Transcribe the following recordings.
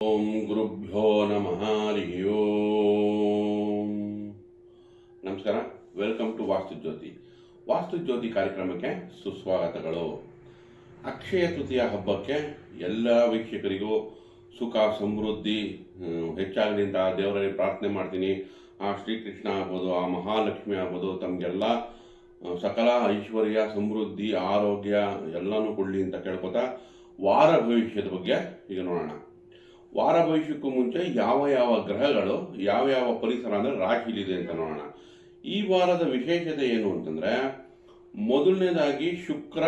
ಓಂ ಗುರುಭ್ಯೋ ನಮಃ ಹರಿ ಓಂ. ನಮಸ್ಕಾರ, ವೆಲ್ಕಮ್ ಟು ವಾಸ್ತು ಜ್ಯೋತಿ ಕಾರ್ಯಕ್ರಮಕ್ಕೆ ಸುಸ್ವಾಗತಗಳು. ಅಕ್ಷಯ ತೃತೀಯ ಹಬ್ಬಕ್ಕೆ ಎಲ್ಲ ವೀಕ್ಷಕರಿಗೂ ಸುಖ ಸಮೃದ್ಧಿ ಹೆಚ್ಚಾಗಲಿ ಅಂತ ದೇವರಲ್ಲಿ ಪ್ರಾರ್ಥನೆ ಮಾಡ್ತೀನಿ. ಆ ಶ್ರೀಕೃಷ್ಣ ಆಗ್ಬೋದು, ಆ ಮಹಾಲಕ್ಷ್ಮಿ ಆಗ್ಬೋದು, ತಮಗೆಲ್ಲ ಸಕಲ ಐಶ್ವರ್ಯ ಸಮೃದ್ಧಿ ಆರೋಗ್ಯ ಎಲ್ಲನೂ ಕೊಡಲಿ ಅಂತ ಕೇಳ್ಕೊತಾ ವಾರ ಭವಿಷ್ಯದ ಬಗ್ಗೆ ಈಗ ನೋಡೋಣ. ವಾರ ಭವಿಷ್ಯಕ್ಕೂ ಮುಂಚೆ ಯಾವ ಯಾವ ಗ್ರಹಗಳು ಯಾವ ಯಾವ ಪರಿಸರ ಅಂದರೆ ರಾಶಿಲಿದೆ ಅಂತ ನೋಡೋಣ. ಈ ವಾರದ ವಿಶೇಷತೆ ಏನು ಅಂತಂದರೆ, ಮೊದಲನೇದಾಗಿ ಶುಕ್ರ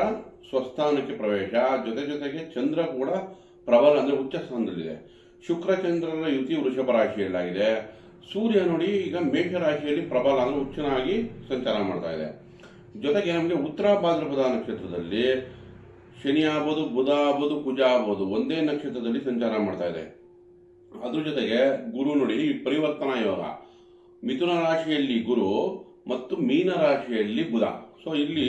ಸ್ವಸ್ಥಾನಕ್ಕೆ ಪ್ರವೇಶ, ಜೊತೆಗೆ ಚಂದ್ರ ಕೂಡ ಪ್ರಬಲ ಅಂದರೆ ಉಚ್ಚ ಸ್ಥಾನದಲ್ಲಿದೆ. ಶುಕ್ರ ಚಂದ್ರರ ಯುತಿ ವೃಷಭ ರಾಶಿಯಲ್ಲಾಗಿದೆ. ಸೂರ್ಯ ನೋಡಿ ಈಗ ಮೇಷರಾಶಿಯಲ್ಲಿ ಪ್ರಬಲ ಅಂದರೆ ಉಚ್ಚನಾಗಿ ಸಂಚಾರ ಮಾಡ್ತಾ ಇದೆ. ಜೊತೆಗೆ ನಮಗೆ ಉತ್ತರ ಭಾದ್ರಪದ ನಕ್ಷತ್ರದಲ್ಲಿ ಶನಿ ಆಗ್ಬೋದು, ಬುಧ ಆಗ್ಬೋದು, ಕುಜ ಆಗ್ಬೋದು ಒಂದೇ ನಕ್ಷತ್ರದಲ್ಲಿ ಸಂಚಾರ ಮಾಡ್ತಾ ಇದೆ. ಅದ್ರ ಜೊತೆಗೆ ಗುರು ನೋಡಿ ಪರಿವರ್ತನಾ ಯೋಗ, ಮಿಥುನ ರಾಶಿಯಲ್ಲಿ ಗುರು ಮತ್ತು ಮೀನ ರಾಶಿಯಲ್ಲಿ ಬುಧ. ಸೊ ಇಲ್ಲಿ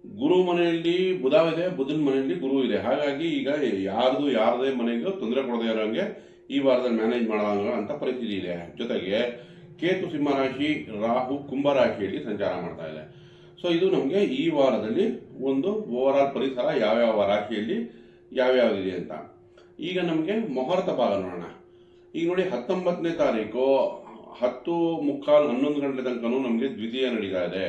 ಗುರು ಮನೆಯಲ್ಲಿ ಬುಧವಿದೆ, ಬುಧನ ಮನೆಯಲ್ಲಿ ಗುರು ಇದೆ. ಹಾಗಾಗಿ ಈಗ ಯಾರದೇ ಮನೆಗೂ ತೊಂದರೆ ಕೊಡದೇ ಇರೋಂಗೆ ಈ ವಾರದಲ್ಲಿ ಮ್ಯಾನೇಜ್ ಮಾಡೋಂಗ ಅಂತ ಪರಿಸ್ಥಿತಿ ಇದೆ. ಜೊತೆಗೆ ಕೇತು ಸಿಂಹ ರಾಶಿ, ರಾಹು ಕುಂಭ ರಾಶಿಯಲ್ಲಿ ಸಂಚಾರ ಮಾಡ್ತಾ ಇದೆ. ಸೊ ಇದು ನಮಗೆ ಈ ವಾರದಲ್ಲಿ ಒಂದು ಓವರ್ ಆಲ್ ಪರಿಸರ ಯಾವ್ಯಾವ ರಾಶಿಯಲ್ಲಿ ಯಾವ್ಯಾವುದಿದೆ ಅಂತ. ಈಗ ನಮಗೆ ಮುಹೂರ್ತ ಭಾಗ ನೋಡೋಣ. ಈಗ ನೋಡಿ 19ನೇ ತಾರೀಕು 10:15 11 ಗಂಟೆ ತನಕ ನಮಗೆ ದ್ವಿತೀಯ ನಡೀತಾ ಇದೆ.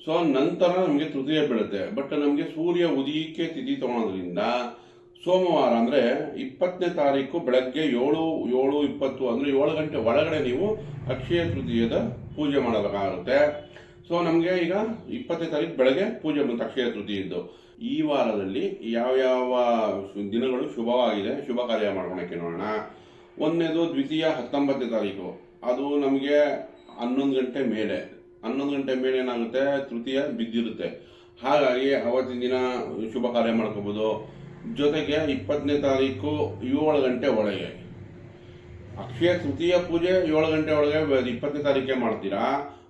ಸೊ ನಂತರ ನಮಗೆ ತೃತೀಯ ಬೀಳುತ್ತೆ. ಬಟ್ ನಮಗೆ ಸೂರ್ಯ ಉದಯಕ್ಕೆ ತಿಥಿ ತಗೊಳೋದ್ರಿಂದ ಸೋಮವಾರ ಅಂದರೆ 20ನೇ ತಾರೀಕು ಬೆಳಗ್ಗೆ 7:20 ಅಂದರೆ 7 ಗಂಟೆ ಒಳಗಡೆ ನೀವು ಅಕ್ಷಯ ತೃತೀಯದ ಪೂಜೆ ಮಾಡಬೇಕಾಗುತ್ತೆ. ಸೊ ನಮಗೆ ಈಗ 20ನೇ ತಾರೀಕು ಬೆಳಗ್ಗೆ ಪೂಜೆ ಬಂತು ಅಕ್ಷಯ ತೃತೀಯದ್ದು. ಈ ವಾರದಲ್ಲಿ ಯಾವ್ಯಾವ ದಿನಗಳು ಶುಭವಾಗಿದೆ, ಶುಭ ಕಾರ್ಯ ಮಾಡ್ಕೊಳಕ್ಕೆ ನೋಡೋಣ. ಒಂದನೇದು ದ್ವಿತೀಯ 19ನೇ ತಾರೀಕು, ಅದು ನಮಗೆ 11 ಗಂಟೆ ಮೇಲೆ 11 ಗಂಟೆ ಮೇಲೆ ಏನಾಗುತ್ತೆ, ತೃತೀಯ ಬಿದ್ದಿರುತ್ತೆ. ಹಾಗಾಗಿ ಅವತ್ತಿನ ದಿನ ಶುಭ ಕಾರ್ಯ ಮಾಡ್ಕೋಬೋದು. ಜೊತೆಗೆ 20ನೇ ತಾರೀಕು 7 ಗಂಟೆ ಒಳಗೆ ಅಕ್ಷಯ ತೃತೀಯ ಪೂಜೆ 7 ಗಂಟೆ ಒಳಗೆ 20ನೇ ತಾರೀಕೆ ಮಾಡ್ತೀರಾ.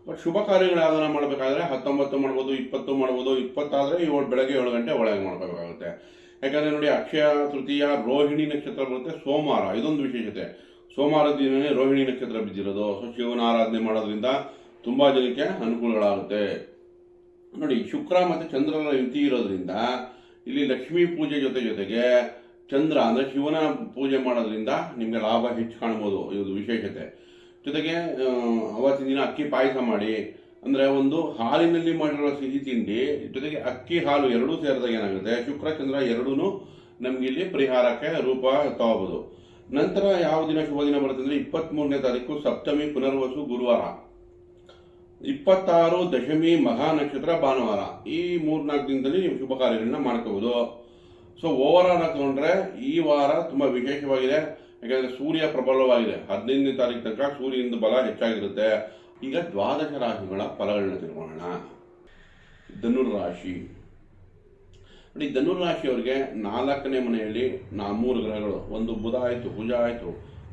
ಬಟ್ ಶುಭ ಕಾರ್ಯಗಳು ಯಾವ್ದಾರ ಮಾಡಬೇಕಾದ್ರೆ 19 ಮಾಡ್ಬೋದು, 20 ಮಾಡ್ಬೋದು. 20 ಆದರೆ ಬೆಳಗ್ಗೆ 7 ಗಂಟೆ ಒಳಗೆ ಮಾಡಬೇಕಾಗುತ್ತೆ. ಯಾಕಂದರೆ ನೋಡಿ ಅಕ್ಷಯ ತೃತೀಯ ರೋಹಿಣಿ ನಕ್ಷತ್ರ ಬರುತ್ತೆ ಸೋಮವಾರ. ಇದೊಂದು ವಿಶೇಷತೆ, ಸೋಮವಾರದ ದಿನವೇ ರೋಹಿಣಿ ನಕ್ಷತ್ರ ಬಿದ್ದಿರೋದು. ಸೊ ಶಿವನ ಆರಾಧನೆ ಮಾಡೋದ್ರಿಂದ ತುಂಬ ಜನಕ್ಕೆ ಅನುಕೂಲಗಳಾಗುತ್ತೆ. ನೋಡಿ ಶುಕ್ರ ಮತ್ತು ಚಂದ್ರರ ಯುತಿ ಇರೋದ್ರಿಂದ ಇಲ್ಲಿ ಲಕ್ಷ್ಮೀ ಪೂಜೆ ಜೊತೆಗೆ ಚಂದ್ರ ಅಂದರೆ ಶಿವನ ಪೂಜೆ ಮಾಡೋದ್ರಿಂದ ನಿಮಗೆ ಲಾಭ ಹೆಚ್ಚು ಕಾಣ್ಬೋದು. ಇದು ವಿಶೇಷತೆ. ಜೊತೆಗೆ ಅವತ್ತಿನ ದಿನ ಅಕ್ಕಿ ಪಾಯಸ ಮಾಡಿ, ಅಂದರೆ ಒಂದು ಹಾಲಿನಲ್ಲಿ ಮಾಡಿರೋ ಸಿಹಿ ತಿಂಡಿ ಜೊತೆಗೆ ಅಕ್ಕಿ ಹಾಲು ಎರಡೂ ಸೇರಿದಾಗ ಏನಾಗುತ್ತೆ, ಶುಕ್ರ ಚಂದ್ರ ಎರಡೂ ನಮ್ಗೆ ಇಲ್ಲಿ ಪರಿಹಾರಕ್ಕೆ ರೂಪ ತಗೋಬೋದು. ನಂತರ ಯಾವ ದಿನ ಶುಭ ದಿನ ಬರುತ್ತೆ ಅಂದರೆ 23ನೇ ತಾರೀಕು ಸಪ್ತಮಿ ಪುನರ್ವಸು ಗುರುವಾರ, 26 ದಶಮಿ ಮಹಾ ನಕ್ಷತ್ರ ಭಾನುವಾರ. ಈ 3-4 ದಿನದಲ್ಲಿ ನೀವು ಶುಭ ಕಾರ್ಯಗಳನ್ನ ಮಾಡ್ಕೋಬೋದು. ಸೊ ಓವರ್ ಆಲ್ ತಗೊಂಡ್ರೆ ಈ ವಾರ ತುಂಬ ವಿಶೇಷವಾಗಿದೆ. ಯಾಕಂದರೆ ಸೂರ್ಯ ಪ್ರಬಲವಾಗಿದೆ. 15ನೇ ತಾರೀಕು ತನಕ ಸೂರ್ಯನ ಬಲ ಹೆಚ್ಚಾಗಿರುತ್ತೆ. ಈಗ 12 ರಾಶಿಗಳ ಫಲಗಳನ್ನ ತಿಳ್ಕೊಳ್ಳೋಣ. ಧನುರ್ರಾಶಿ ನೋಡಿ, ಧನುರ್ರಾಶಿಯವರಿಗೆ 4ನೇ ಮನೆಯಲ್ಲಿ 3 ಗ್ರಹಗಳು, ಒಂದು ಬುಧ ಆಯಿತು, ಕುಜ ಆಯಿತು,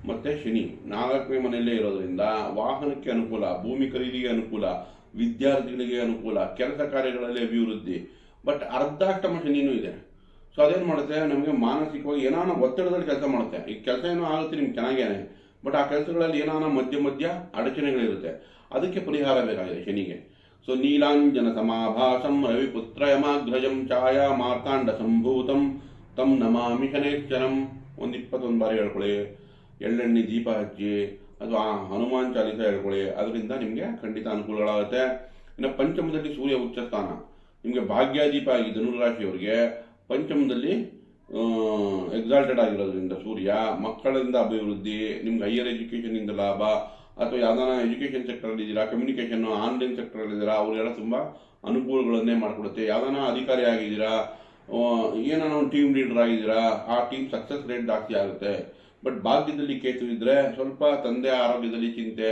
ಮತ್ತು ಶನಿ 4ನೇ ಮನೆಯಲ್ಲೇ ಇರೋದ್ರಿಂದ ವಾಹನಕ್ಕೆ ಅನುಕೂಲ, ಭೂಮಿ ಖರೀದಿಗೆ ಅನುಕೂಲ, ವಿದ್ಯಾರ್ಥಿಗಳಿಗೆ ಅನುಕೂಲ, ಕೆಲಸ ಕಾರ್ಯಗಳಲ್ಲಿ ಅಭಿವೃದ್ಧಿ. ಬಟ್ ಅರ್ಧಾಷ್ಟಮ ಶನಿನೂ ಇದೆ. ಸೊ ಅದೇನು ಮಾಡುತ್ತೆ, ನಮಗೆ ಮಾನಸಿಕವಾಗಿ ಏನಾನ ಒತ್ತಡದಲ್ಲಿ ಕೆಲಸ ಮಾಡುತ್ತೆ. ಈ ಕೆಲಸ ಏನೋ ಆಗುತ್ತೆ ನಿಮ್ಗೆ ಚೆನ್ನಾಗೇನೆ, ಬಟ್ ಆ ಕೆಲಸಗಳಲ್ಲಿ ಏನಾನ ಮಧ್ಯ ಅಡಚಣೆಗಳಿರುತ್ತೆ. ಅದಕ್ಕೆ ಪರಿಹಾರ ಬೇಕಾಗಿದೆ ಶನಿಗೆ. ಸೊ ನೀಲಾಂಜನ ಸಮಾಭಾಸಂ ರವಿಪುತ್ರ ಯಮಾಗ್ರಜಂ ಛಾಯಾ ಮಾರ್ತಾಂಡ ಸಂಭೂತಂ ತಂ ನಮಾಮಿ ಶನೇಶ್ವರಂ. ಒಂದು 21 ಬಾರಿ ಹೇಳ್ಕೊಳ್ಳಿ. ಎಳ್ಳೆಣ್ಣೆ ದೀಪ ಹಚ್ಚಿ ಅಥವಾ ಹನುಮಾನ್ ಚಾಲಿಸ ಹೇಳ್ಕೊಳ್ಳಿ. ಅದರಿಂದ ನಿಮಗೆ ಖಂಡಿತ ಅನುಕೂಲಗಳಾಗುತ್ತೆ. ಇನ್ನು ಪಂಚಮದಲ್ಲಿ ಸೂರ್ಯ ಉಚ್ಚ ಸ್ಥಾನ, ನಿಮಗೆ ಭಾಗ್ಯಾದೀಪ ಆಗಿ ಧನುರಾಶಿಯವರಿಗೆ ಪಂಚಮದಲ್ಲಿ ಎಕ್ಸಾಲ್ಟೆಡ್ ಆಗಿರೋದ್ರಿಂದ ಸೂರ್ಯ ಮಕ್ಕಳಿಂದ ಅಭಿವೃದ್ಧಿ, ನಿಮ್ಗೆ ಹೈಯರ್ ಎಜುಕೇಷನಿಂದ ಲಾಭ, ಅಥವಾ ಯಾವ್ದಾನ ಎಜುಕೇಷನ್ ಸೆಕ್ಟರಲ್ಲಿ ಇದ್ದೀರಾ, ಕಮ್ಯುನಿಕೇಷನ್ ಆನ್ಲೈನ್ ಸೆಕ್ಟರಲ್ಲಿ ಇದ್ದೀರಾ, ಅವರೆಲ್ಲ ತುಂಬ ಅನುಕೂಲಗಳನ್ನೇ ಮಾಡಿಕೊಡುತ್ತೆ. ಯಾವ್ದಾನ ಅಧಿಕಾರಿ ಆಗಿದ್ದೀರಾ, ಏನಾನ ಒಂದು ಟೀಮ್ ಲೀಡರ್ ಆಗಿದ್ದೀರಾ, ಆ ಟೀಮ್ ಸಕ್ಸಸ್ ರೇಟ್ ಜಾಸ್ತಿ ಆಗುತ್ತೆ. ಬಟ್ ಭಾಗ್ಯದಲ್ಲಿ ಕೇತು ಇದ್ದರೆ ಸ್ವಲ್ಪ ತಂದೆ ಆರೋಗ್ಯದಲ್ಲಿ ಚಿಂತೆ,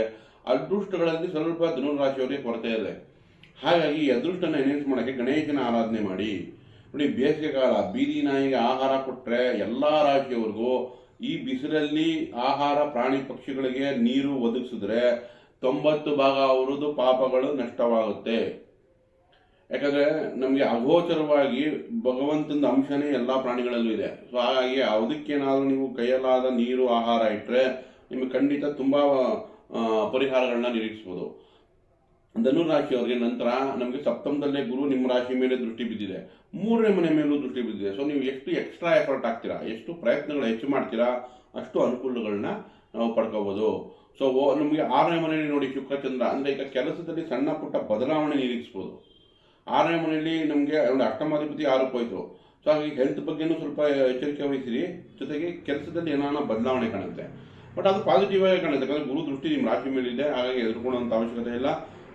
ಅದೃಷ್ಟಗಳಲ್ಲಿ ಸ್ವಲ್ಪ ಧನುರಾಶಿಯವರಿಗೆ ಕೊರತೆ ಇದೆ. ಹಾಗಾಗಿ ಈ ಅದೃಷ್ಟನ ಎನ್ಹೆನ್ಸ್ ಮಾಡೋಕ್ಕೆ ಗಣೇಶನ ಆರಾಧನೆ ಮಾಡಿ. ನೋಡಿ ಬೇಸಿಗೆ ಕಾಲ, ಬೀದಿ ನಾಯಿಗೆ ಆಹಾರ ಕೊಟ್ಟರೆ ಎಲ್ಲ ರಾಶಿಯವರೆಗೂ ಈ ಬಿಸಿಲಲ್ಲಿ ಆಹಾರ ಪ್ರಾಣಿ ಪಕ್ಷಿಗಳಿಗೆ ನೀರು ಒದಗಿಸಿದ್ರೆ 90 ಭಾಗ ಅವರದ್ದು ಪಾಪಗಳು ನಷ್ಟವಾಗುತ್ತೆ. ಯಾಕಂದರೆ ನಮಗೆ ಅಗೋಚರವಾಗಿ ಭಗವಂತನ ಅಂಶನೇ ಎಲ್ಲ ಪ್ರಾಣಿಗಳಲ್ಲೂ ಇದೆ. ಸೊ ಹಾಗಾಗಿ ಅದಕ್ಕೇನಾದರೂ ನೀವು ಕೈಯಲ್ಲಾದ ನೀರು ಆಹಾರ ಇಟ್ಟರೆ ನಿಮಗೆ ಖಂಡಿತ ತುಂಬ ಪರಿಹಾರಗಳನ್ನ ನಿರೀಕ್ಷಿಸ್ಬೋದು. ಧನುರಾಶಿಯವರಿಗೆ ನಂತರ ನಮಗೆ ಸಪ್ತಮದಲ್ಲೇ ಗುರು ನಿಮ್ಮ ರಾಶಿ ಮೇಲೆ ದೃಷ್ಟಿ ಬಿದ್ದಿದೆ, 3ನೇ ಮನೆ ಮೇಲೂ ದೃಷ್ಟಿ ಬಿದ್ದಿದೆ. ಸೊ ನೀವು ಎಷ್ಟು ಎಕ್ಸ್ಟ್ರಾ ಎಫರ್ಟ್ ಹಾಕ್ತೀರಾ, ಎಷ್ಟು ಪ್ರಯತ್ನಗಳು ಹೆಚ್ಚು ಮಾಡ್ತೀರಾ, ಅಷ್ಟು ಅನುಕೂಲಗಳನ್ನ ನಾವು ಪಡ್ಕೋಬೋದು. ಸೊ ನಮಗೆ 6ನೇ ಮನೆಯಲ್ಲಿ ನೋಡಿ ಶುಕ್ರಚಂದ್ರ, ಅಂದರೆ ಈಗ ಕೆಲಸದಲ್ಲಿ ಸಣ್ಣ ಪುಟ್ಟ ಬದಲಾವಣೆ ನಿರೀಕ್ಷಿಸ್ಬೋದು. 6ನೇ ಮನೆಯಲ್ಲಿ ನಮಗೆ ಅಷ್ಟಮಾಧಿಪತಿ 6ಕ್ಕೆ ಹೋಯ್ತು. ಸೊ ಹಾಗಾಗಿ ಹೆಲ್ತ್ ಬಗ್ಗೆನೂ ಸ್ವಲ್ಪ ಎಚ್ಚರಿಕೆ ವಹಿಸಿರಿ. ಜೊತೆಗೆ ಕೆಲಸದಲ್ಲಿ ಏನಾನ ಬದಲಾವಣೆ ಕಾಣುತ್ತೆ, ಬಟ್ ಅದು ಪಾಸಿಟಿವ್ ಆಗಿ ಕಾಣುತ್ತೆ. ಯಾಕಂದರೆ ಗುರು ದೃಷ್ಟಿ ನಿಮ್ಮ ರಾಶಿ ಮೇಲಿದೆ, ಹಾಗಾಗಿ ಎದುರ್ಕೊಳ್ಳೋಂಥ ಅವಶ್ಯಕತೆ ಇಲ್ಲ.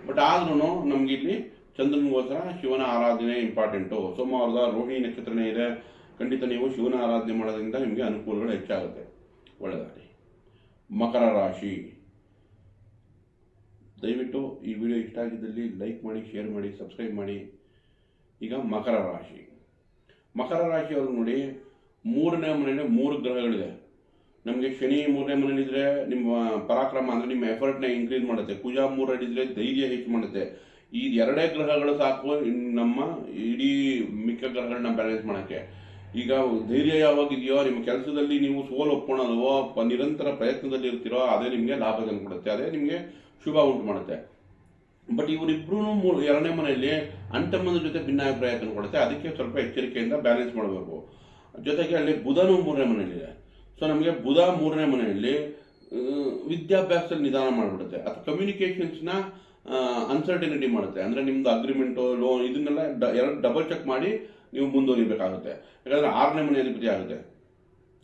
ಬಟ್ ಆದ್ರೂ ನಮ್ಗೆ ಇಲ್ಲಿ ಚಂದ್ರನಿಗೋಸ್ಕರ ಶಿವನ ಆರಾಧನೆ ಇಂಪಾರ್ಟೆಂಟು. ಸೋಮವಾರದ ರೋಹಿಣಿ ನಕ್ಷತ್ರನೇ ಇದೆ, ಖಂಡಿತ ನೀವು ಶಿವನ ಆರಾಧನೆ ಮಾಡೋದ್ರಿಂದ ನಿಮಗೆ ಅನುಕೂಲಗಳು ಹೆಚ್ಚಾಗುತ್ತೆ. ಒಳ್ಳೆಯದಾಗಲಿ. ಮಕರ ರಾಶಿ, ದಯವಿಟ್ಟು ಈ ವಿಡಿಯೋ ಇಷ್ಟ ಆಗಿದ್ದಲ್ಲಿ ಲೈಕ್ ಮಾಡಿ, ಶೇರ್ ಮಾಡಿ, ಸಬ್ಸ್ಕ್ರೈಬ್ ಮಾಡಿ. ಈಗ ಮಕರ ರಾಶಿ, ಮಕರ ರಾಶಿಯವರು ನೋಡಿ 3ನೇ ಮನೆಯಲ್ಲಿ 3 ಗ್ರಹಗಳಿದೆ. ನಮಗೆ ಶನಿ 3ನೇ ಮನೇಲಿದ್ರೆ ನಿಮ್ಮ ಪರಾಕ್ರಮ ಅಂದರೆ ನಿಮ್ಮ ಎಫರ್ಟ್ನ ಇನ್ಕ್ರೀಸ್ ಮಾಡುತ್ತೆ. ಕುಜ 3ರಲ್ಲಿದ್ದರೆ ಧೈರ್ಯ ಹೆಚ್ಚು ಮಾಡುತ್ತೆ. ಈ 2 ಗ್ರಹಗಳು ಸಾಕು ನಮ್ಮ ಇಡೀ ಮಿಕ್ಕ ಗ್ರಹಗಳನ್ನ ಬ್ಯಾಲೆನ್ಸ್ ಮಾಡೋಕ್ಕೆ. ಈಗ ಧೈರ್ಯ ಯಾವಾಗಿದೆಯೋ, ನಿಮ್ಮ ಕೆಲಸದಲ್ಲಿ ನೀವು ಸೋಲು ಒಪ್ಕೊಳ್ಳೋಲ್ವೋ, ನಿರಂತರ ಪ್ರಯತ್ನದಲ್ಲಿ ಇರ್ತೀರೋ, ಅದೇ ನಿಮಗೆ ಲಾಭ ತಂದುಕೊಡುತ್ತೆ, ಅದೇ ನಿಮಗೆ ಶುಭ ಉಂಟು ಮಾಡುತ್ತೆ. ಬಟ್ ಇವರಿಬ್ಬರೂ 2ನೇ ಮನೆಯಲ್ಲಿ ಅಂತಮ್ಮನ ಜೊತೆ ಭಿನ್ನಾಭಿಪ್ರಾಯ ತಂದುಕೊಡುತ್ತೆ. ಅದಕ್ಕೆ ಸ್ವಲ್ಪ ಎಚ್ಚರಿಕೆಯಿಂದ ಬ್ಯಾಲೆನ್ಸ್ ಮಾಡಬೇಕು. ಜೊತೆಗೆ ಅಲ್ಲಿ ಬುಧನೂ 3ನೇ ಮನೆಯಲ್ಲಿದೆ. ಸೊ ನಮಗೆ ಬುಧ 3ನೇ ಮನೆಯಲ್ಲಿ ವಿದ್ಯಾಭ್ಯಾಸದಲ್ಲಿ ನಿಧಾನ ಮಾಡಿಬಿಡುತ್ತೆ, ಅಥವಾ ಕಮ್ಯುನಿಕೇಷನ್ಸ್ನ ಅನ್ಸರ್ಟಿನಿಟಿ ಮಾಡುತ್ತೆ. ಅಂದರೆ ನಿಮ್ಮದು ಅಗ್ರಿಮೆಂಟು, ಲೋನ್, ಇದನ್ನೆಲ್ಲ ಡಬಲ್ ಚೆಕ್ ಮಾಡಿ ನೀವು ಮುಂದುವರಿಬೇಕಾಗುತ್ತೆ. ಯಾಕಂದರೆ 6ನೇ ಮನೆ ಅಧಿಪತಿ ಆಗುತ್ತೆ.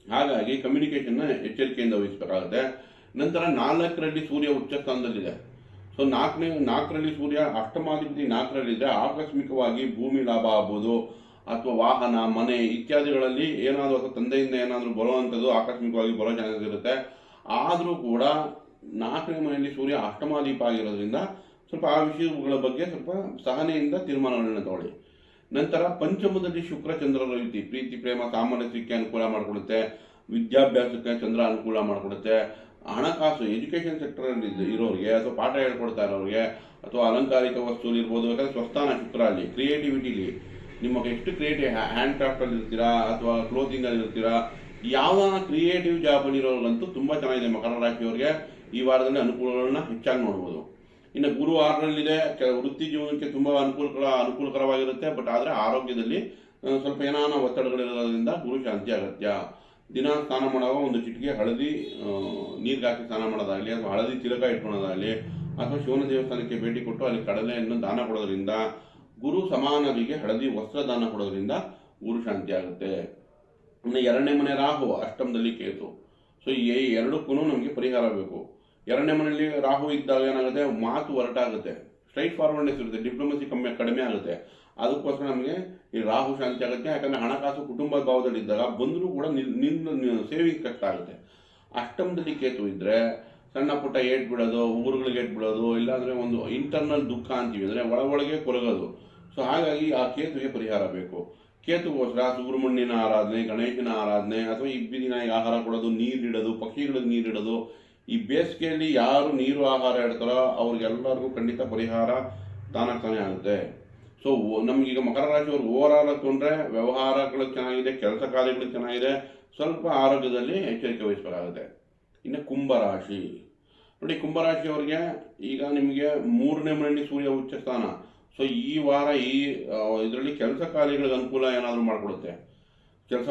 ಹಾಗಾಗಿ ಕಮ್ಯುನಿಕೇಷನ್ನ ಎಚ್ಚರಿಕೆಯಿಂದ ವಹಿಸಬೇಕಾಗುತ್ತೆ. ನಂತರ 4ರಲ್ಲಿ ಸೂರ್ಯ ಉಚ್ಚ ಸ್ಥಾನದಲ್ಲಿದೆ. ಸೊ 4ರಲ್ಲಿ ಸೂರ್ಯ ಅಷ್ಟಮಾಧಿಪತಿ 4ರಲ್ಲಿದ್ದರೆ ಆಕಸ್ಮಿಕವಾಗಿ ಭೂಮಿ ಲಾಭ ಆಗ್ಬೋದು, ಅಥವಾ ವಾಹನ, ಮನೆ ಇತ್ಯಾದಿಗಳಲ್ಲಿ ಏನಾದರೂ, ಅಥವಾ ತಂದೆಯಿಂದ ಏನಾದರೂ ಬರುವಂಥದ್ದು ಆಕಸ್ಮಿಕವಾಗಿ ಬರೋ ಚಾನ್ಸಸ್ ಇರುತ್ತೆ. ಆದರೂ ಕೂಡ 4ನೇ ಮನೆಯಲ್ಲಿ ಸೂರ್ಯ ಅಷ್ಟಮಾದೀಪ ಆಗಿರೋದ್ರಿಂದ ಸ್ವಲ್ಪ ಆ ವಿಷಯಗಳ ಬಗ್ಗೆ ಸ್ವಲ್ಪ ಸಹನೆಯಿಂದ ತೀರ್ಮಾನಗಳನ್ನ ತಗೊಳ್ಳಿ. ನಂತರ ಪಂಚಮದಲ್ಲಿ ಶುಕ್ರ ಚಂದ್ರರ ರೀತಿ ಪ್ರೀತಿ, ಪ್ರೇಮ, ಸಾಮರಸ್ಯಕ್ಕೆ ಅನುಕೂಲ ಮಾಡಿಕೊಡುತ್ತೆ. ವಿದ್ಯಾಭ್ಯಾಸಕ್ಕೆ ಚಂದ್ರ ಅನುಕೂಲ ಮಾಡಿಕೊಡುತ್ತೆ. ಹಣಕಾಸು, ಎಜುಕೇಷನ್ ಸೆಕ್ಟರಲ್ಲಿ ಇರೋರಿಗೆ, ಅಥವಾ ಪಾಠ ಹೇಳ್ಕೊಡ್ತಾ ಇರೋರಿಗೆ, ಅಥವಾ ಅಲಂಕಾರಿಕ ವಸ್ತುಲಿ ಇರ್ಬೋದು. ಯಾಕಂದರೆ ಸ್ವಸ್ಥಾನ ಶುಕ್ರ ಅಲ್ಲಿ ಕ್ರಿಯೇಟಿವಿಟಿಲಿ ನಿಮಗೆ ಎಷ್ಟು ಕ್ರಿಯೇಟಿವ್ ಹ್ಯಾಂಡ್ ಕ್ರಾಫ್ಟಲ್ಲಿ ಇರ್ತೀರಾ, ಅಥವಾ ಕ್ಲೋತಿಂಗಲ್ಲಿ ಇರ್ತೀರಾ, ಯಾವ್ದಾನ ಕ್ರಿಯೇಟಿವ್ ಜಾಬಲ್ಲಿ ಇರೋರಿಗಂತೂ ತುಂಬ ಚೆನ್ನಾಗಿದೆ. ಮಕರ ರಾಶಿಯವರಿಗೆ ಈ ವಾರದಲ್ಲಿ ಅನುಕೂಲಗಳನ್ನ ಹೆಚ್ಚಾಗಿ ನೋಡ್ಬೋದು. ಇನ್ನು ಗುರು 6ರಲ್ಲಿದೆ, ವೃತ್ತಿ ಜೀವನಕ್ಕೆ ತುಂಬ ಅನುಕೂಲಕರವಾಗಿರುತ್ತೆ. ಬಟ್ ಆದರೆ ಆರೋಗ್ಯದಲ್ಲಿ ಸ್ವಲ್ಪ ಏನಾನ ಒತ್ತಡಗಳಿರೋದ್ರಿಂದ ಗುರು ಶಾಂತಿ ಅಗತ್ಯ. ದಿನ ಸ್ನಾನ ಮಾಡುವಾಗ ಒಂದು ಚಿಟಿಕೆ ಹಳದಿ ನೀರಿಗೆ ಹಾಕಿ ಸ್ನಾನ ಮಾಡೋದಾಗಲಿ, ಅಥವಾ ಹಳದಿ ತಿಲಕ ಇಟ್ಕೊಳ್ಳೋದಾಗಲಿ, ಅಥವಾ ಶಿವನ ದೇವಸ್ಥಾನಕ್ಕೆ ಭೇಟಿ ಕೊಟ್ಟು ಅಲ್ಲಿ ಕಡಲೆಯನ್ನು ದಾನ ಕೊಡೋದ್ರಿಂದ, ಗುರು ಸಮಾನರಿಗೆ ಹಳದಿ ವಸ್ತ್ರ ದಾನ ಕೊಡೋದ್ರಿಂದ ಗುರು ಶಾಂತಿ ಆಗುತ್ತೆ. ಇನ್ನು 2ನೇ ಮನೆ ರಾಹು, ಅಷ್ಟಮದಲ್ಲಿ ಕೇತು. ಸೊ ಈ ಎರಡಕ್ಕೂ ನಮಗೆ ಪರಿಹಾರ ಬೇಕು. 2ನೇ ಮನೆಯಲ್ಲಿ ರಾಹು ಇದ್ದಾಗ ಏನಾಗುತ್ತೆ, ಮಾತು ಹೊರಟಾಗುತ್ತೆ, ಸ್ಟ್ರೈಟ್ ಫಾರ್ವರ್ಡ್ನೆಸ್ ಇರುತ್ತೆ, ಡಿಪ್ಲೊಮಸಿ ಕಡಿಮೆ ಆಗುತ್ತೆ. ಅದಕ್ಕೋಸ್ಕರ ನಮಗೆ ಈ ರಾಹು ಶಾಂತಿ ಆಗುತ್ತೆ. ಯಾಕಂದರೆ ಹಣಕಾಸು ಕುಟುಂಬದ ಭಾವದಲ್ಲಿ ಇದ್ದಾಗ ಬಂದರೂ ಕೂಡ ಸೇವಿಂಗ್ ಕಷ್ಟ ಆಗುತ್ತೆ. ಅಷ್ಟಮದಲ್ಲಿ ಕೇತು ಇದ್ದರೆ ಸಣ್ಣ ಪುಟ್ಟ ಏಟ್ ಬಿಡೋದು, ಊರುಗಳಿಗೆ ಏಟ್ ಬಿಡೋದು, ಇಲ್ಲಾಂದರೆ ಒಂದು ಇಂಟರ್ನಲ್ ದುಃಖ ಅಂತೀವಿ, ಅಂದರೆ ಒಳಗೆ ಕೊರಗೋದು. ಸೊ ಹಾಗಾಗಿ ಆ ಕೇತುಗೆ ಪರಿಹಾರ ಬೇಕು. ಕೇತುಗೋಸ್ಕರ ಸುಬ್ರಹ್ಮಣ್ಯನ ಆರಾಧನೆ, ಗಣೇಶನ ಆರಾಧನೆ, ಅಥವಾ ಇಬ್ಬಿದಿನಾಯಿಗೆ ಆಹಾರ ಕೊಡೋದು, ನೀರಿಡೋದು, ಪಕ್ಷಿಗಳಿಗೆ ನೀರಿಡೋದು. ಈ ಬೇಸಿಗೆಯಲ್ಲಿ ಯಾರು ನೀರು ಆಹಾರ ಇಡ್ತಾರೋ ಅವ್ರಿಗೆಲ್ಲರಿಗೂ ಖಂಡಿತ ಪರಿಹಾರ ತಾನೇ ಆಗುತ್ತೆ. ಸೊ ನಮಗೀಗ ಮಕರ ರಾಶಿಯವ್ರು ಓವರಾಲ್ ತೊಗೊಂಡ್ರೆ ವ್ಯವಹಾರಗಳು ಚೆನ್ನಾಗಿದೆ, ಕೆಲಸ ಕಾರ್ಯಗಳು ಚೆನ್ನಾಗಿದೆ, ಸ್ವಲ್ಪ ಆರೋಗ್ಯದಲ್ಲಿ ಎಚ್ಚರಿಕೆ ವಹಿಸಬೇಕಾಗುತ್ತೆ. ಇನ್ನು ಕುಂಭರಾಶಿ ನೋಡಿ, ಕುಂಭರಾಶಿಯವ್ರಿಗೆ ಈಗ ನಿಮಗೆ 3ನೇ ಮನೆಯಲ್ಲಿ ಸೂರ್ಯ ಉಚ್ಚ ಸ್ಥಾನ. ಸೊ ಈ ವಾರ ಇದರಲ್ಲಿ ಕೆಲಸ ಕಾರ್ಯಗಳಿಗೆ ಅನುಕೂಲ ಏನಾದರೂ ಮಾಡಿಕೊಡುತ್ತೆ.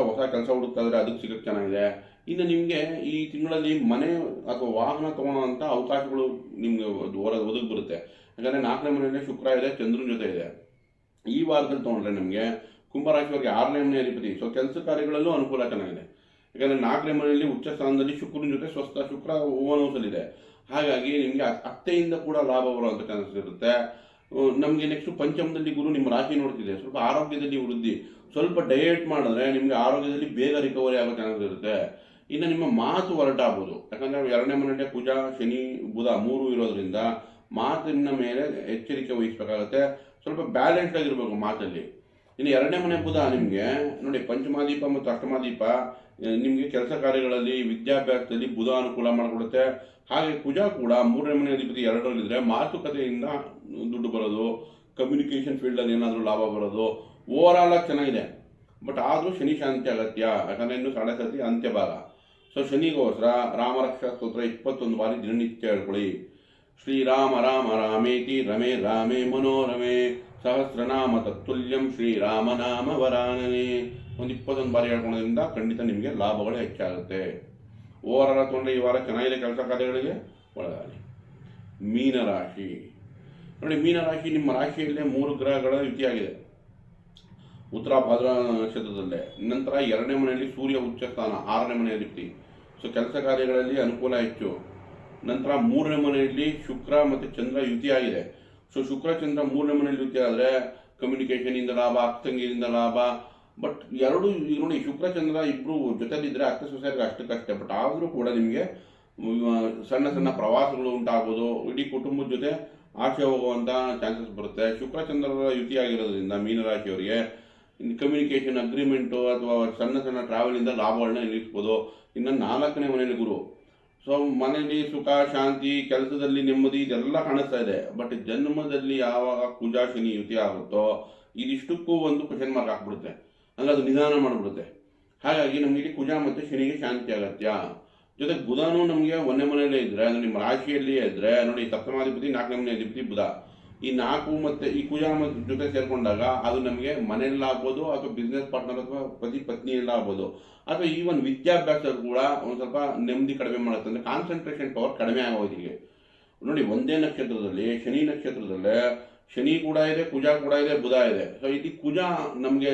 ಹೊಸ ಕೆಲಸ ಹುಡುಕ್ತಾಯಿದ್ರೆ ಅದಕ್ಕೆ ಸಿಗೋಕ್ಕೆ ಚೆನ್ನಾಗಿದೆ. ಇನ್ನು ನಿಮಗೆ ಈ ತಿಂಗಳಲ್ಲಿ ಮನೆ ಅಥವಾ ವಾಹನ ತೊಗೊಳ್ಳೋಂಥ ಅವಕಾಶಗಳು ನಿಮಗೆ ಒದಗಿ ಬರುತ್ತೆ. ಯಾಕಂದರೆ 4ನೇ ಮನೆಯಲ್ಲಿ ಶುಕ್ರ ಇದೆ, ಚಂದ್ರನ ಜೊತೆ ಇದೆ. ಈ ವಾರದಲ್ಲಿ ತೊಗೊಂಡ್ರೆ ನಮಗೆ ಕುಂಭರಾಶಿಯವರಿಗೆ 6ನೇ ಮನೆ ಅಧಿಪತಿ. ಸೊ ಕೆಲಸ ಕಾರ್ಯಗಳಲ್ಲೂ ಅನುಕೂಲ ಚೆನ್ನಾಗಿದೆ. ಯಾಕಂದರೆ 4ನೇ ಮನೆಯಲ್ಲಿ ಉಚ್ಚ ಸ್ಥಾನದಲ್ಲಿ ಶುಕ್ರನ ಜೊತೆ ಸ್ವಸ್ಥ ಶುಕ್ರ ಓವನೌಸಲ್ಲಿದೆ. ಹಾಗಾಗಿ ನಿಮಗೆ ಅತ್ತೆಯಿಂದ ಕೂಡ ಲಾಭ ಬರುವಂಥ ಚಾನ್ಸಸ್ ಇರುತ್ತೆ. ನಮಗೆ ನೆಕ್ಸ್ಟ್ ಪಂಚಮದಲ್ಲಿ ಗುರು ನಿಮ್ಮ ರಾಶಿ ನೋಡ್ತಿದೆ, ಸ್ವಲ್ಪ ಆರೋಗ್ಯದಲ್ಲಿ ವೃದ್ಧಿ. ಸ್ವಲ್ಪ ಡಯಟ್ ಮಾಡಿದ್ರೆ ನಿಮಗೆ ಆರೋಗ್ಯದಲ್ಲಿ ಬೇಗ ರಿಕವರಿ ಆಗೋ ಚಾನ್ಸಸ್ ಇರುತ್ತೆ. ಇನ್ನು ನಿಮ್ಮ ಮಾತು ಹೊರಟಾಗ್ಬೋದು. ಯಾಕಂದರೆ 2ನೇ ಮನೆಯಲ್ಲಿ ಕುಜ, ಶನಿ, ಬುಧ 3 ಇರೋದ್ರಿಂದ ಮಾತಿನ ಮೇಲೆ ಎಚ್ಚರಿಕೆ ವಹಿಸಬೇಕಾಗುತ್ತೆ. ಸ್ವಲ್ಪ ಬ್ಯಾಲೆನ್ಸ್ಡ್ ಆಗಿರಬೇಕು ಮಾತಲ್ಲಿ. ಇನ್ನು 2ನೇ ಮನೆ ಬುಧ ನಿಮಗೆ ನೋಡಿ, ಪಂಚಮಾದೀಪ ಮತ್ತು ಅಷ್ಟಮಾದೀಪ ನಿಮಗೆ ಕೆಲಸ ಕಾರ್ಯಗಳಲ್ಲಿ, ವಿದ್ಯಾಭ್ಯಾಸದಲ್ಲಿ ಬುಧ ಅನುಕೂಲ ಮಾಡಿಕೊಡುತ್ತೆ. ಹಾಗೆ ಕುಜ ಕೂಡ 3ನೇ ಮನೆ ಅಧಿಪತಿ 2ರಲ್ಲಿದ್ದರೆ ಮಾತುಕತೆಯಿಂದ ದುಡ್ಡು ಬರೋದು, ಕಮ್ಯುನಿಕೇಷನ್ ಫೀಲ್ಡಲ್ಲಿ ಏನಾದರೂ ಲಾಭ ಬರೋದು, ಓವರಾಲ್ ಆಗಿ ಚೆನ್ನಾಗಿದೆ. ಬಟ್ ಆದರೂ ಶನಿ ಶಾಂತಿ ಅಗತ್ಯ, ಯಾಕಂದರೆ ಇನ್ನು ಸಾಡೆ ಸತಿ ಅಂತ್ಯ ಭಾಗ. ಸೊ ಶನಿಗೋಸ್ಕರ ರಾಮರಕ್ಷಾ ಸ್ತೋತ್ರ 21 ಬಾರಿ ದಿನನಿತ್ಯ ಹೇಳ್ಕೊಳ್ಳಿ. ಶ್ರೀರಾಮ ರಾಮ ರಾಮೇತಿ ರಮೇ ರಾಮೇ ಮನೋರಮೆ ಸಹಸ್ರನಾಮ ತತ್ತುಲ್ಯಂ ಶ್ರೀರಾಮನಾಮ ವರಾನನೆ. ಒಂದು 21 ಬಾರಿ ಹೇಳ್ಕೊಳ್ಳೋದ್ರಿಂದ ಖಂಡಿತ ನಿಮಗೆ ಲಾಭಗಳು ಹೆಚ್ಚಾಗುತ್ತೆ. ಓವರಾಲ್ ತೊಗೊಂಡ್ರೆ ಈ ವಾರ ಚೆನ್ನಾಗಿದೆ, ಕೆಲಸ ಕಾರ್ಯಗಳಿಗೆ ಒಳಗಾಗಲಿ. ಮೀನರಾಶಿ ನೋಡಿ, ಮೀನರಾಶಿ ನಿಮ್ಮ ರಾಶಿಯಲ್ಲೇ 3 ಗ್ರಹಗಳ ಯುತಿಯಾಗಿದೆ. ಉತ್ತರ ಭಾದ್ರ ನಕ್ಷತ್ರದಲ್ಲೇ, ನಂತರ 2ನೇ ಮನೆಯಲ್ಲಿ ಸೂರ್ಯ ಉಚ್ಚ ಸ್ಥಾನ, 6ನೇ ಮನೆಯಲ್ಲಿ. ಸೊ ಕೆಲಸ ಕಾರ್ಯಗಳಲ್ಲಿ ಅನುಕೂಲ ಹೆಚ್ಚು. ನಂತರ 3ನೇ ಮನೆಯಲ್ಲಿ ಶುಕ್ರ ಮತ್ತು ಚಂದ್ರ ಯುತಿಯಾಗಿದೆ. ಸೊ ಶುಕ್ರ ಚಂದ್ರ 3ನೇ ಮನೆಯಲ್ಲಿ ಯುತಿ ಆದರೆ ಕಮ್ಯುನಿಕೇಷನಿಂದ ಲಾಭ, ಅಕ್ಕಂಗಿಯಿಂದ ಲಾಭ. ಬಟ್ ಎರಡು ನೋಡಿ, ಶುಕ್ರ ಚಂದ್ರ ಇಬ್ಬರು ಜೊತೆಲಿದ್ದರೆ ಅಕ್ಕ ಸೊಸೈಟಿಗೆ ಅಷ್ಟಕ್ಕಷ್ಟೇ. ಬಟ್ ಆದರೂ ಕೂಡ ನಿಮಗೆ ಸಣ್ಣ ಸಣ್ಣ ಪ್ರವಾಸಗಳು ಉಂಟಾಗ್ಬೋದು, ಇಡೀ ಕುಟುಂಬದ ಜೊತೆ ಆಚೆ ಹೋಗುವಂಥ ಚಾನ್ಸಸ್ ಬರುತ್ತೆ. ಶುಕ್ರ ಚಂದ್ರರ ಯುತಿಯಾಗಿರೋದ್ರಿಂದ ಮೀನರಾಶಿಯವರಿಗೆ ಕಮ್ಯುನಿಕೇಷನ್ ಅಗ್ರಿಮೆಂಟು ಅಥವಾ ಸಣ್ಣ ಸಣ್ಣ ಟ್ರಾವೆಲಿಂದ ಲಾಭಗಳನ್ನ ನಿಲ್ಲಿಸ್ಬೋದು. ಇನ್ನು 4ನೇ ಮನೆಯಲ್ಲಿ ಗುರು. ಸೊ ಮನೆಯಲ್ಲಿ ಸುಖ ಶಾಂತಿ, ಕೆಲಸದಲ್ಲಿ ನೆಮ್ಮದಿ, ಇದೆಲ್ಲ ಕಾಣಿಸ್ತಾ ಇದೆ. ಬಟ್ ಜನ್ಮದಲ್ಲಿ ಯಾವಾಗ ಕುಜ ಶನಿ ಯುತಿ ಆಗುತ್ತೋ ಇದಿಷ್ಟಕ್ಕೂ ಒಂದು ಕ್ವಶನ್ ಮಾರ್ಕ್ ಹಾಕ್ಬಿಡುತ್ತೆ, ಅಂದರೆ ಅದು ನಿಧಾನ ಮಾಡಿಬಿಡುತ್ತೆ. ಹಾಗಾಗಿ ನಮಗೆ ಕುಜ ಮತ್ತು ಶನಿಗೆ ಶಾಂತಿ ಅಗತ್ಯ. ಜೊತೆಗೆ ಬುಧನೂ ನಮಗೆ 1ನೇ ಮನೆಯಲ್ಲೇ ಇದ್ದರೆ, ಅಂದರೆ ನಿಮ್ಮ ರಾಶಿಯಲ್ಲಿಯೇ ಇದ್ದರೆ ನೋಡಿ, ಸಪ್ತಮಾಧಿಪತಿ 4ನೇ ಮನೆ ಅಧಿಪತಿ ಬುಧ. ಈ 4 ಮತ್ತು ಈ ಕುಜ ಮತ್ತು ಜೊತೆ ಸೇರಿಕೊಂಡಾಗ ಅದು ನಮಗೆ ಮನೆಯಲ್ಲಾಗ್ಬೋದು, ಅಥವಾ ಬಿಸ್ನೆಸ್ ಪಾರ್ಟ್ನರ್ ಅಥವಾ ಪತಿ ಪತ್ನಿಯಲ್ಲಾಗ್ಬೋದು, ಅಥವಾ ಈವನ್ ವಿದ್ಯಾಭ್ಯಾಸ ಕೂಡ ಒಂದು ಸ್ವಲ್ಪ ನೆಮ್ಮದಿ ಕಡಿಮೆ ಮಾಡುತ್ತೆ. ಅಂದರೆ ಕಾನ್ಸಂಟ್ರೇಷನ್ ಪವರ್ ಕಡಿಮೆ ಆಗೋದು. ಹೀಗೆ ನೋಡಿ, ಒಂದೇ ನಕ್ಷತ್ರದಲ್ಲಿ ಶನಿ ನಕ್ಷತ್ರದಲ್ಲೇ ಶನಿ ಕೂಡ ಇದೆ, ಕುಜ ಕೂಡ ಇದೆ, ಬುಧ ಇದೆ. ಸೊ ಇಲ್ಲಿ ಕುಜ ನಮಗೆ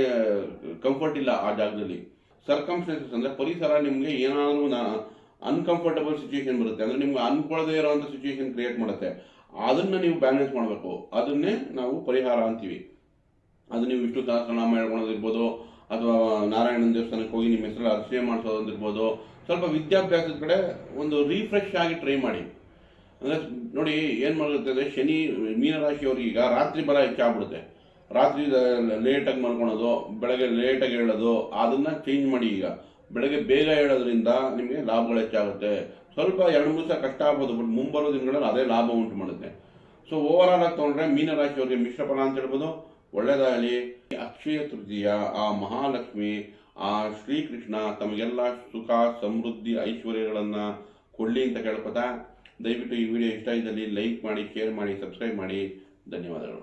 ಕಂಫರ್ಟ್ ಇಲ್ಲ ಆ ಜಾಗದಲ್ಲಿ. ಸರ್ಕಮ್ಸ್ಟೆನ್ಸಸ್ ಅಂದರೆ ಪರಿಸರ ನಿಮಗೆ ಏನಾದರೂ ಅನ್ಕಂಫರ್ಟಬಲ್ ಸಿಚುವೇಶನ್ ಬರುತ್ತೆ, ಅಂದರೆ ನಿಮ್ಗೆ ಅನ್ಕೊಳ್ಳದೇ ಇರೋವಂಥ ಸಿಚುವೇಶನ್ ಕ್ರಿಯೇಟ್ ಮಾಡುತ್ತೆ. ಅದನ್ನು ನೀವು ಬ್ಯಾಲೆನ್ಸ್ ಮಾಡಬೇಕು. ಅದನ್ನೇ ನಾವು ಪರಿಹಾರ ಅಂತೀವಿ. ಅದು ನೀವು ವಿಷ್ಣು ಸಹಸ್ರನಾಮ ಹೇಳ್ಕೊಳೋದಿರ್ಬೋದು, ಅಥವಾ ನಾರಾಯಣನ ದೇವಸ್ಥಾನಕ್ಕೆ ಹೋಗಿ ನಿಮ್ಮ ಹೆಸರಲ್ಲಿ ಅರ್ಚನೆ ಮಾಡಿಸೋದಿರ್ಬೋದು. ಸ್ವಲ್ಪ ವಿದ್ಯಾಭ್ಯಾಸದ ಕಡೆ ಒಂದು ರೀಫ್ರೆಶ್ ಆಗಿ ಟ್ರೈ ಮಾಡಿ. ಅಂದರೆ ನೋಡಿ, ಏನು ಮಾಡುತ್ತದೆ, ಶನಿ ಮೀನರಾಶಿಯವ್ರಿಗೆ ಈಗ ರಾತ್ರಿ ಬಲ ಹೆಚ್ಚಾಗ್ಬಿಡುತ್ತೆ. ರಾತ್ರಿ ಲೇಟಾಗಿ ಮಲ್ಕೊಳೋದು, ಬೆಳಗ್ಗೆ ಲೇಟಾಗಿ ಹೇಳೋದು, ಅದನ್ನು ಚೇಂಜ್ ಮಾಡಿ. ಈಗ ಬೆಳಗ್ಗೆ ಬೇಗ ಹೇಳೋದ್ರಿಂದ ನಿಮಗೆ ಲಾಭಗಳು ಹೆಚ್ಚಾಗುತ್ತೆ. ಸ್ವಲ್ಪ 2-3 ದಿವಸ ಕಷ್ಟ ಆಗ್ಬೋದು, ಬಟ್ ಮುಂಬರೋ ದಿನಗಳಲ್ಲಿ ಅದೇ ಲಾಭ ಉಂಟು ಮಾಡುತ್ತೆ. ಸೊ ಓವರಾಲ್ ಆಗಿ ತೊಗೊಂಡ್ರೆ ಮೀನರಾಶಿಯವರಿಗೆ ಮಿಶ್ರ ಫಲ ಅಂತ ಹೇಳ್ಬೋದು. ಒಳ್ಳೆಯದಾಗಲಿ. ಅಕ್ಷಯ ತೃತೀಯ ಆ ಮಹಾಲಕ್ಷ್ಮಿ, ಆ ಶ್ರೀಕೃಷ್ಣ ತಮಗೆಲ್ಲ ಸುಖ ಸಮೃದ್ಧಿ ಐಶ್ವರ್ಯಗಳನ್ನು ಕೊಡಲಿ ಅಂತ ಕೇಳ್ಕೊತಾ, ದಯವಿಟ್ಟು ಈ ವಿಡಿಯೋ ಇಷ್ಟ ಇದ್ದಲ್ಲಿ ಲೈಕ್ ಮಾಡಿ, ಶೇರ್ ಮಾಡಿ, ಸಬ್ಸ್ಕ್ರೈಬ್ ಮಾಡಿ. ಧನ್ಯವಾದಗಳು.